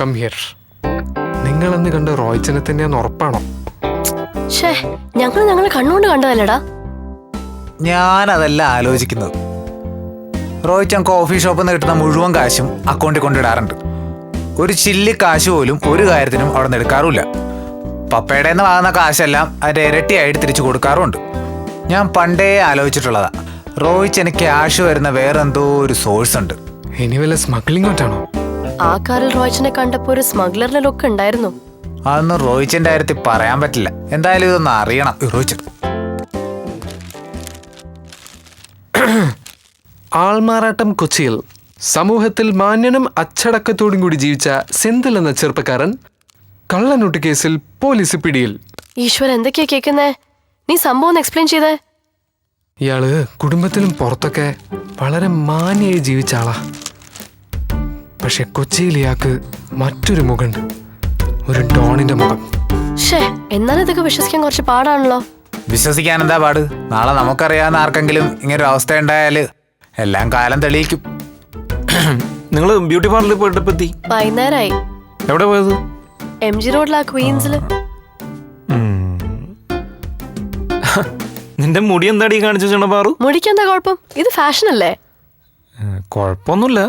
Come here. നിങ്ങളെന്ന് കണ്ട റോയ്ച്ചനെ തന്നെയാന്ന് ഉറപ്പാണോ? ഞങ്ങളെ കണ്ണുകൊണ്ട് കണ്ടതല്ലടാ. ഞാനതല്ല ആലോചിക്കുന്നത്. റോയ്ച്ചൻ കോഫി ഷോപ്പിൽ നിന്ന് കിട്ടുന്ന മുഴുവൻ കാശും അക്കൗണ്ടിൽ കൊണ്ടിടാറുണ്ട്. ഒരു ചില്ലി കാശ് പോലും ഒരു കാര്യത്തിനും അവിടെ നിന്ന് എടുക്കാറുമില്ല. പപ്പയുടെ നിന്ന് വാങ്ങുന്ന കാശെല്ലാം അതിൻ്റെ ഇരട്ടിയായിട്ട് തിരിച്ചു കൊടുക്കാറുമുണ്ട്. ഞാൻ പണ്ടേ ആലോചിച്ചിട്ടുള്ളതാ, റോയ്ച്ചന് ക്യാഷ് വരുന്ന വേറെന്തോ ഒരു സോഴ്സ് ഉണ്ട്. ഇനി വല്ല സ്മഗ്ലിംഗ് ആയിട്ടാണോ? ആ കാറിൽ റോയ്ച്ചനെ കണ്ടപ്പോ ഒരു സ്മഗ്ലറിന്റെ ലുക്ക് ഉണ്ടായിരുന്നു. അതൊന്നും റോയ്ച്ചന്റെ കാര്യത്തിൽ പറയാൻ പറ്റില്ല. എന്തായാലും ഇതൊന്നും അറിയണം റോയ്ച്ചൻ. ആൾമാറാട്ടം കൊച്ചിയിൽ സമൂഹത്തിൽ മാന്യനും അച്ചടക്കത്തോടും കൂടി ജീവിച്ച സെന്തിൽ എന്ന ചെറുപ്പക്കാരൻ കള്ളനോട്ട് കേസിൽ പോലീസ് പിടിയിൽ. ഈശ്വര, എന്തൊക്കെയാ കേൾക്കുന്നേ? നീ സംഭവം എക്സ്പ്ലെയിൻ ചെയ്തേ. ഇയാള് കുടുംബത്തിലും പുറത്തൊക്കെ വളരെ മാന്യായി ജീവിച്ച ആളാ. പക്ഷെ കൊച്ചിയിൽ ഇയാൾക്ക് മറ്റൊരു മുഖമുണ്ട്, ഒരു ഡോണിന്റെ മുഖം. എന്നാലും ഇതൊക്കെ വിശ്വസിക്കാൻ കുറച്ച് പാടാണല്ലോ. വിശ്വസിക്കാൻ എന്താ പാട്? നാളെ നമുക്കറിയാവുന്ന ആർക്കെങ്കിലും ഇങ്ങനൊരു അവസ്ഥ ഉണ്ടായാല് എല്ലാം കാലം തെളിയിക്കും. നിങ്ങൾ ബ്യൂട്ടി പാർലറിൽ പോയിട്ട് എത്തി? വൈകുന്നേരമായി. എവിടെ പോയത്? MG റോഡിലാ, ക്വീൻസില്. നിന്റെ മുടി എന്താടി കാണിച്ചു പാറു? മുടിക്ക് എന്താ കുഴപ്പം? ഇത് ഫാഷൻ അല്ലേ? കുഴപ്പമൊന്നുമില്ല,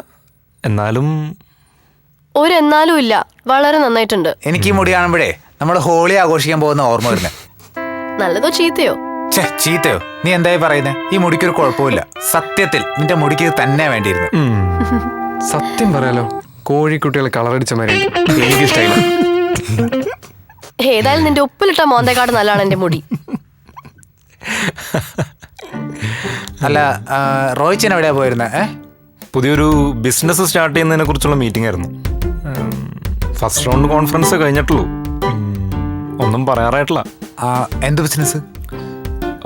എന്നാലും ഒരെന്നാലും ഇല്ല, വളരെ നന്നായിട്ടുണ്ട്. എനിക്ക് ഈ മുടി കാണുമ്പോഴേ നമ്മൾ ഹോളി ആഘോഷിക്കാൻ പോകുന്ന ഓർമ്മ വരുന്നത്. നല്ലതോ ചീത്തയോ? ചീത്തയോ? നീ എന്തായി പറയുന്നേ? ഈ മുടിക്കൊരു കുഴപ്പമില്ല. സത്യത്തിൽ നിന്റെ മുടിക്ക് തന്നെ വേണ്ടിയിരുന്നു. സത്യം പറയാലോ, കോഴിക്കുട്ടികളെ കളറടിച്ച മാതിരി എനിക്ക് സ്റ്റൈല. ഏതായാലും നിന്റെ ഉപ്പിലിട്ട മോന്തേക്കാട് നല്ലതാണ് എന്റെ മുടി. അല്ല, റോയ്ച്ചൻ എവിടെയാ പോയിരുന്നത്? പുതിയൊരു ബിസിനസ് സ്റ്റാർട്ട് ചെയ്യുന്നതിനെ കുറിച്ചുള്ള മീറ്റിംഗ് ആയിരുന്നു. ഫസ്റ്റ് റൗണ്ട് കോൺഫറൻസ് കഴിഞ്ഞിട്ടുള്ളൂ, ഒന്നും പറയാറായിട്ടില്ല. എന്ത് ബിസിനസ്?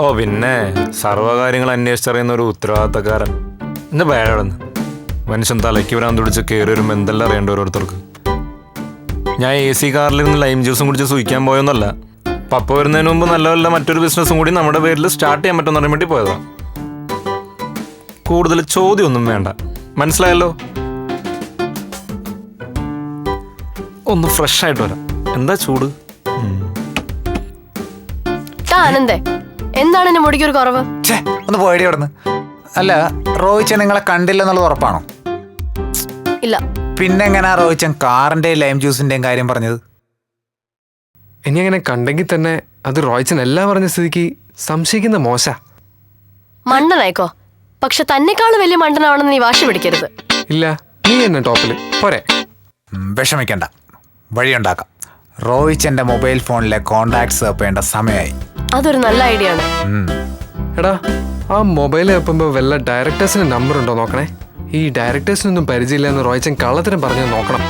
ഓ പിന്നെ സർവ്വകാര്യങ്ങൾ അന്വേഷിച്ചറിയുന്ന ഒരു ഉത്തരവാദിത്തക്കാരൻ. എന്റെ പേരാണെന്ന് മനുഷ്യൻ തലയ്ക്ക് വരാൻ തുടിച്ച് കയറി വരുമ്പോൾ എന്തെല്ലാം അറിയേണ്ട ഓരോരുത്തർക്ക്. ഞാൻ AC കാറിലിരുന്ന് ലൈം ജ്യൂസും കുടിച്ച് സൂഹിക്കാൻ പോയൊന്നല്ല. പപ്പ വരുന്നതിന് മുമ്പ് നല്ല വല്ല മറ്റൊരു ബിസിനസ്സും കൂടി നമ്മുടെ പേരിൽ സ്റ്റാർട്ട് ചെയ്യാൻ പറ്റുമെന്ന് അറിയാൻ വേണ്ടി പോയതാണ്. കൂടുതൽ ചോദ്യമൊന്നും വേണ്ട, മനസ്സിലായല്ലോ? ഒന്ന് ഫ്രഷ് ആയിട്ട് വരാം. എന്താ ചൂട്? ആനന്ദേ, എന്താണ് എന്റെ മുടിക്ക് ഒരു കുറവ്? ഒന്ന് പോയടി അവിടുന്ന്. അല്ല, റോയ്ച്ചൻ നിങ്ങളെ കണ്ടില്ലെന്നുള്ളത് ഉറപ്പാണോ? ഇല്ല. പിന്നെങ്ങനാ റോയ്ച്ചൻ കാറിന്റെയും ലൈം ജ്യൂസിന്റെയും കാര്യം പറഞ്ഞത്? ഇനി അങ്ങനെ കണ്ടെങ്കിൽ തന്നെ അത് റോയ്ച്ചൻ എല്ലാം പറഞ്ഞ സ്ഥിതിക്ക് സംശയിക്കുന്ന മോശ. മണ്ടനായിക്കോ, പക്ഷെ തന്നെക്കാളും വലിയ മണ്ടനാവണമെന്ന് നീ വാശി പിടിക്കരുത്. ഇല്ല, നീ എന്നെ ടോപ്പില് പോരെ. വിഷമിക്കണ്ട, വഴിയുണ്ടാക്കാം. റോയ്ച്ചന്റെ മൊബൈൽ ഫോണിലെ കോണ്ടാക്ട്സ് വെപ്പേണ്ട സമയമായി. അതൊരു നല്ല ഐഡിയ ആണ്. എടാ, ആ മൊബൈൽ വെപ്പുമ്പോ വല്ല ഡയറക്ടേഴ്സിന് നമ്പർ ഉണ്ടോ നോക്കണേ. ഈ ഡയറക്ടേഴ്സിനൊന്നും പരിചയമില്ല എന്ന് റോയ്ച്ചൻ കള്ളത്തിനും പറഞ്ഞു നോക്കണം.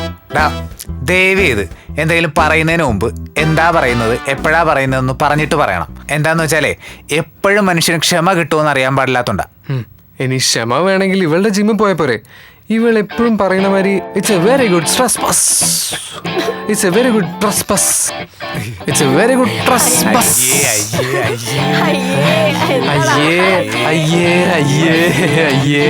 ദയവ് ചെയ്ത് എന്തെങ്കിലും പറയുന്നതിന് മുമ്പ് എന്താ പറയുന്നത്, എപ്പോഴാ പറയുന്നതെന്ന് പറഞ്ഞിട്ട് പറയണം. എന്താന്ന് വെച്ചാലേ എപ്പോഴും മനുഷ്യന് ക്ഷമ കിട്ടുമെന്ന് അറിയാൻ പാടില്ലാത്തോണ്ടാ. ഇനി ക്ഷമ വേണമെങ്കിൽ ഇവളുടെ ജിമ്മിൽ പോയ പോരെ. ഇവൾ എപ്പോഴും പറയുന്ന മാതിരി it's A very good trespass, it's A very good trespass, it's A very good trespass. അയ്യേ അയ്യേ അയ്യേ അയ്യേ.